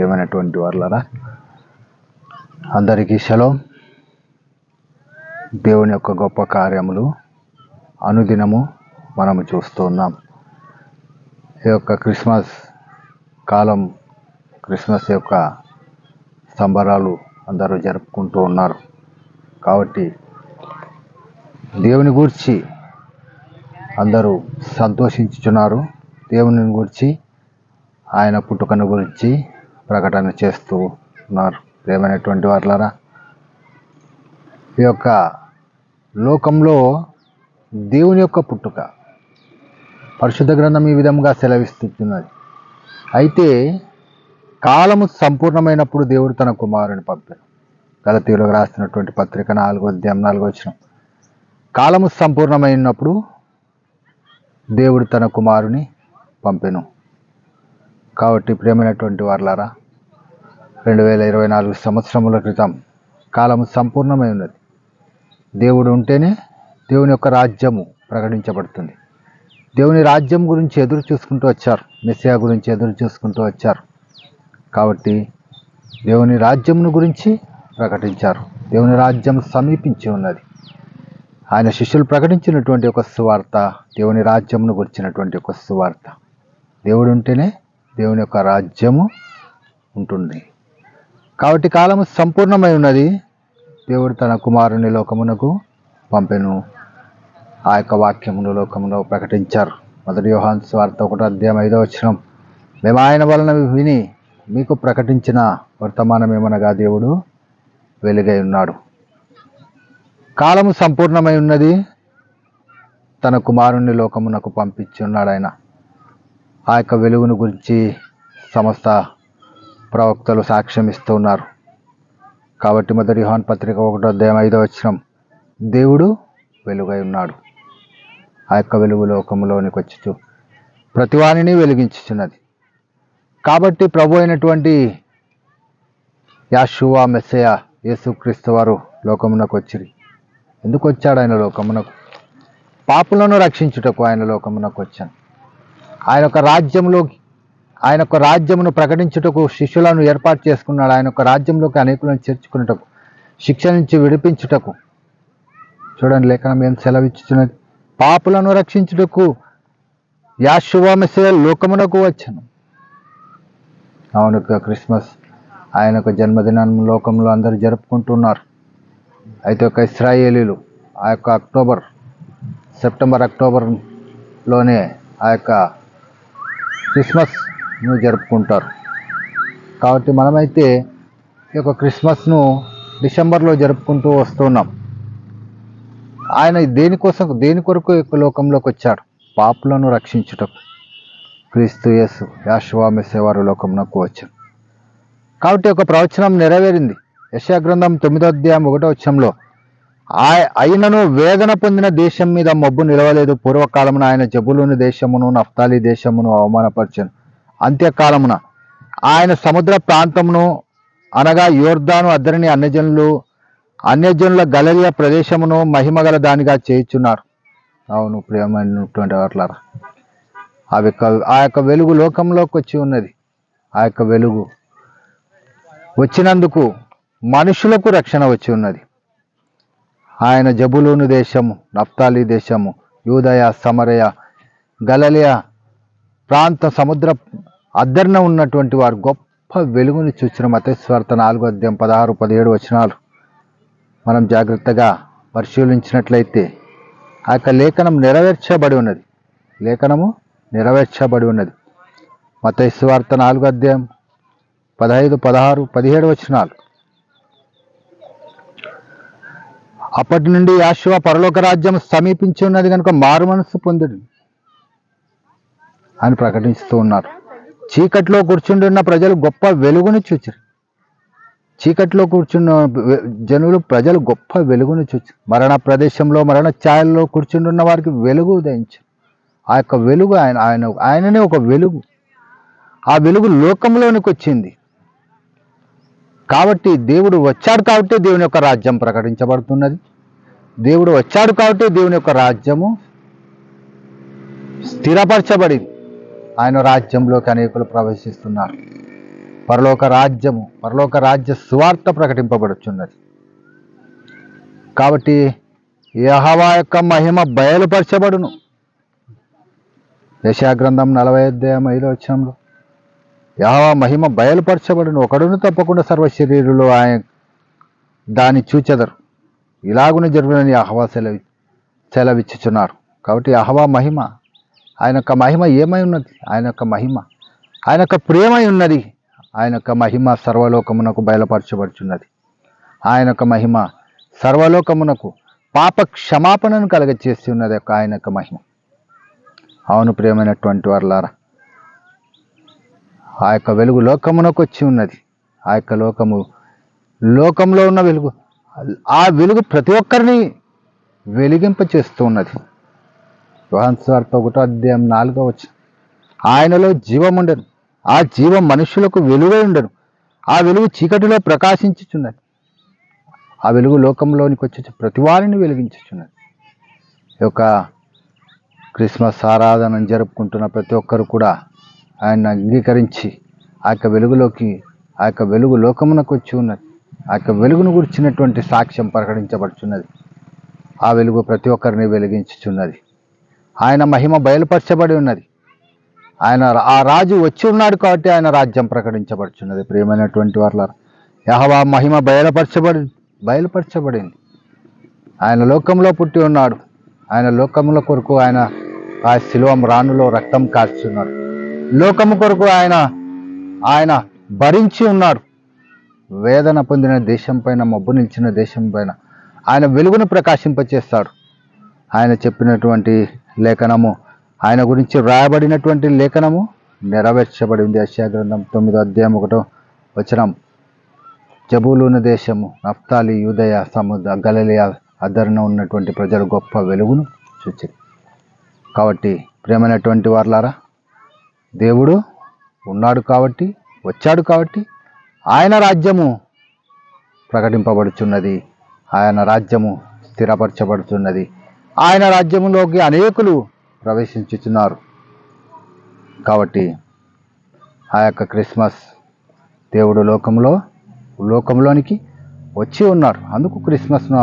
ఏమైనటువంటి వాళ్ళరా అందరికీ షలోం. దేవుని యొక్క గొప్ప కార్యములు అనుదినము మనము చూస్తూ ఉన్నాం. ఈ యొక్క క్రిస్మస్ కాలం, క్రిస్మస్ యొక్క సంబరాలు అందరూ జరుపుకుంటూ ఉన్నారు. కాబట్టి దేవుని గూర్చి అందరూ సంతోషించుచున్నారు. దేవుని గూర్చి, ఆయన పుట్టుకను గురించి ప్రకటన చేస్తూ ఉన్నారు. ప్రియమైనటువంటి వారులారా, ఈ యొక్క లోకంలో దేవుని యొక్క పుట్టుక పరిశుద్ధ గ్రంథం ఈ విధంగా సెలవిస్తున్నది. అయితే కాలము సంపూర్ణమైనప్పుడు దేవుడు తన కుమారుని పంపాడు. గలతీయులకు రాసినటువంటి పత్రిక 4:4 కాలము సంపూర్ణమైనప్పుడు దేవుడు తన కుమారుని పంపెను. కాబట్టి ప్రియమైనటువంటి వారులారా, 2024 సంవత్సరముల క్రితం కాలము సంపూర్ణమై ఉన్నది. దేవుడు ఉంటేనే దేవుని యొక్క రాజ్యము ప్రకటించబడుతుంది. దేవుని రాజ్యం గురించి ఎదురు చూసుకుంటూ వచ్చారు, మెస్సియా గురించి ఎదురు చూసుకుంటూ వచ్చారు. కాబట్టి దేవుని రాజ్యమును గురించి ప్రకటించారు. దేవుని రాజ్యం సమీపించి ఉన్నది. ఆయన శిష్యులు ప్రకటించినటువంటి ఒక సువార్త దేవుని రాజ్యమును గురించినటువంటి ఒక సువార్త. దేవుడు ఉంటేనే దేవుని యొక్క రాజ్యము ఉంటుంది. కాబట్టి కాలము సంపూర్ణమై ఉన్నది. దేవుడు తన కుమారుని లోకమునకు పంపెను. ఆ యొక్క వాక్యమును లోకములో ప్రకటించారు. 1 యోహాను సువార్త 1:5 మేము ఆయన వలన విని మీకు ప్రకటించిన వర్తమానమేమనగా దేవుడు వెలుగై ఉన్నాడు. కాలము సంపూర్ణమై ఉన్నది. తన కుమారుని లోకమునకు పంపించి ఉన్నాడు ఆయన. ఆ యొక్క వెలుగును గురించి సమస్త ప్రవక్తలు సాక్ష్యం ఇస్తూ ఉన్నారు. కాబట్టి 1 యోహాను పత్రిక 1:5 దేవుడు వెలుగై ఉన్నాడు. ఆ యొక్క వెలుగు లోకములోనికి వచ్చి ప్రతివానిని వెలిగించుచున్నది. కాబట్టి ప్రభు అయినటువంటి యాషువా మెస్సయా యేసుక్రీస్తు వారు లోకమునకు వచ్చిరి. ఎందుకు వచ్చాడు ఆయన లోకమునకు? పాపులను రక్షించుటకు ఆయన లోకమునకు వచ్చాను. ఆయన యొక్క రాజ్యమును ప్రకటించుటకు శిష్యులను ఏర్పాటు చేసుకున్నాడు. ఆయన యొక్క రాజ్యంలోకి అనేకులను చేర్చుకున్నటకు, శిక్ష నుంచి విడిపించుటకు. చూడండి, లేఖనం ఏం సెలవిచ్చుచున్నది? పాపులను రక్షించుటకు యాషువా మెస్సయా లోకమునకు వచ్చాను. అవును, క్రిస్మస్ ఆయన యొక్క జన్మదినం లోకంలో అందరూ జరుపుకుంటున్నారు. అయితే ఒక ఇశ్రాయేలీలు ఆ యొక్క సెప్టెంబర్ అక్టోబర్లోనే ఆ యొక్క క్రిస్మస్ను జరుపుకుంటారు. కాబట్టి మనమైతే ఈ యొక్క క్రిస్మస్ను డిసెంబర్లో జరుపుకుంటూ వస్తున్నాం. ఆయన దేని కొరకు ఈ యొక్క లోకంలోకి వచ్చాడు? పాపులను రక్షించుటకు. క్రీస్తు యేసు యాషువా మెస్సయా వారు లోకమునకు వచ్చారు. కాబట్టి ఒక ప్రవచనం నెరవేరింది. యెషయా గ్రంథం 9:1 అయినను వేదన పొందిన దేశం మీద మబ్బు నిలవలేదు. పూర్వకాలమున ఆయన జబులూను దేశమును నఫ్తాలి దేశమును అవమానపరచను. అంత్యకాలమున ఆయన సముద్ర ప్రాంతమును అనగా యోర్దాను అద్దరిని అన్యజనుల గలిలయ ప్రదేశమును మహిమగల దానిగా చేయుచున్నారు. అవును ప్రియమైనటువంటి వారులారా, ఆ యొక్క వెలుగు లోకంలోకి వచ్చి ఉన్నది. ఆ యొక్క వెలుగు వచ్చినందుకు మనుషులకు రక్షణ వచ్చి ఉన్నది. ఆయన జబులూను దేశము, నఫ్తాలి దేశము, యూదయ, సమరయ, గలిలయ ప్రాంత సముద్ర అద్దరిన ఉన్నటువంటి వారు గొప్ప వెలుగుని చూచిన. మత్తయి సువార్త 4:16-17 మనం జాగ్రత్తగా పరిశీలించినట్లయితే ఆ యొక్క లేఖనం నెరవేర్చబడి ఉన్నది. మత్తయి సువార్త 4:15-16-17 అప్పటి నుండి యాషువా పరలోక రాజ్యం సమీపించి ఉన్నది కనుక మారు మనస్సు పొందుడు అని ప్రకటిస్తూ ఉన్నారు. చీకట్లో కూర్చుంటున్న ప్రజలు గొప్ప వెలుగుని చూచారు. చీకట్లో కూర్చున్న ప్రజలు గొప్ప వెలుగుని చూచారు. మరణ ప్రదేశంలో మరణ ఛాయల్లో కూర్చుంటున్న వారికి వెలుగు ఉదయించారు. ఆ యొక్క వెలుగు ఆయననే ఒక వెలుగు. ఆ వెలుగు లోకంలోనికి వచ్చింది. కాబట్టి దేవుడు వచ్చాడు కాబట్టి దేవుని యొక్క రాజ్యం ప్రకటించబడుతున్నది. దేవుడు వచ్చాడు కాబట్టి దేవుని యొక్క రాజ్యము స్థిరపరచబడింది. ఆయన రాజ్యంలోకి అనేకులు ప్రవేశిస్తున్నారు. పరలోక రాజ్య సువార్త ప్రకటింపబడుచున్నది. కాబట్టి యెహోవా యొక్క మహిమ బయలుపరచబడును. యెషయా గ్రంథం 40:5 యెహోవా మహిమ బయలుపరచబడును, ఒకడును తప్పకుండా సర్వ శరీరులు ఆయన దాన్ని చూచెదరు. ఇలాగున జరుగునని యెహోవా సెలవిచ్చుచున్నారు. కాబట్టి యెహోవా మహిమ, ఆయన యొక్క మహిమ ఏమై ఉన్నది? ఆయన యొక్క మహిమ ఆయన యొక్క ప్రేమై ఉన్నది. ఆయన యొక్క మహిమ సర్వలోకమునకు బయలుపరచబడుచున్నది. ఆయన యొక్క మహిమ సర్వలోకమునకు పాప క్షమాపణను కలగచేసి ఉన్నది ఆయన యొక్క మహిమ. అవును ప్రియమైనటువంటి వారలారా, ఆ యొక్క వెలుగు లోకమునకు వచ్చి ఉన్నది. ఆ యొక్క లోకంలో ఉన్న వెలుగు, ఆ వెలుగు ప్రతి ఒక్కరిని వెలిగింప చేస్తూ ఉన్నది. యోహాను సువార్త 1:4 ఆయనలో జీవం ఉండెను, ఆ జీవం మనుషులకు వెలుగై ఉండెను, ఆ వెలుగు చీకటిలో ప్రకాశించుచున్నది. ఆ వెలుగు లోకంలోనికి వచ్చి ప్రతి వారిని వెలిగించుచున్నది. ఈ యొక్క క్రిస్మస్ ఆరాధన జరుపుకుంటున్న ప్రతి ఒక్కరు కూడా ఆయన్ని అంగీకరించి ఆ యొక్క వెలుగులోకి, ఆ యొక్క వెలుగు లోకమునకు వచ్చి ఉన్నది. ఆ యొక్క వెలుగును గురించినటువంటి సాక్ష్యం ప్రకటించబడుచున్నది. ఆ వెలుగు ప్రతి ఒక్కరిని వెలిగించుచున్నది. ఆయన మహిమ బయలుపరచబడి ఉన్నది. ఆ రాజు వచ్చి ఉన్నాడు కాబట్టి ఆయన రాజ్యం ప్రకటించబడుచున్నది. ప్రియమైనటువంటి వారలారా, యెహోవా మహిమ బయలుపరచబడింది. ఆయన లోకంలో పుట్టి ఉన్నాడు. ఆయన లోకముల కొరకు ఆయన ఆ శిలువ మ్రానులో రక్తం కార్చున్నాడు. లోకము కొరకు ఆయన భరించి ఉన్నాడు. వేదన పొందిన దేశం పైన, మబ్బు నిలిచిన దేశం పైన ఆయన వెలుగును ప్రకాశింపచేస్తాడు. ఆయన చెప్పినటువంటి లేఖనము, ఆయన గురించి వ్రాయబడినటువంటి లేఖనము నెరవేర్చబడింది. యెషయా గ్రంథం 9:1 జబూలూను దేశము, నఫ్తాలి, యూదయ, సముద్ర, గలిలయ అద్దరిన ఉన్నటువంటి ప్రజలు గొప్ప వెలుగును చూచి. కాబట్టి ప్రియమైనటువంటి వారలారా, దేవుడు ఉన్నాడు కాబట్టి, వచ్చాడు కాబట్టి ఆయన రాజ్యము ప్రకటింపబడుచున్నది. ఆయన రాజ్యము స్థిరపరచబడుతున్నది. ఆయన రాజ్యములోకి అనేకులు ప్రవేశించుచున్నారు. కాబట్టి ఆ యొక్క క్రిస్మస్ దేవుడు లోకంలోనికి వచ్చి ఉన్నారు. అందుకు క్రిస్మస్ను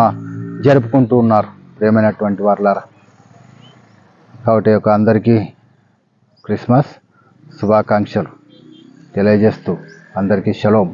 జరుపుకుంటూ ఉన్నారు ప్రియమైనటువంటి వారలారా. కాబట్టి అందరికీ క్రిస్మస్ శుభాకాంక్షలు తెలియజేస్తూ అందరికీ షలోమ్.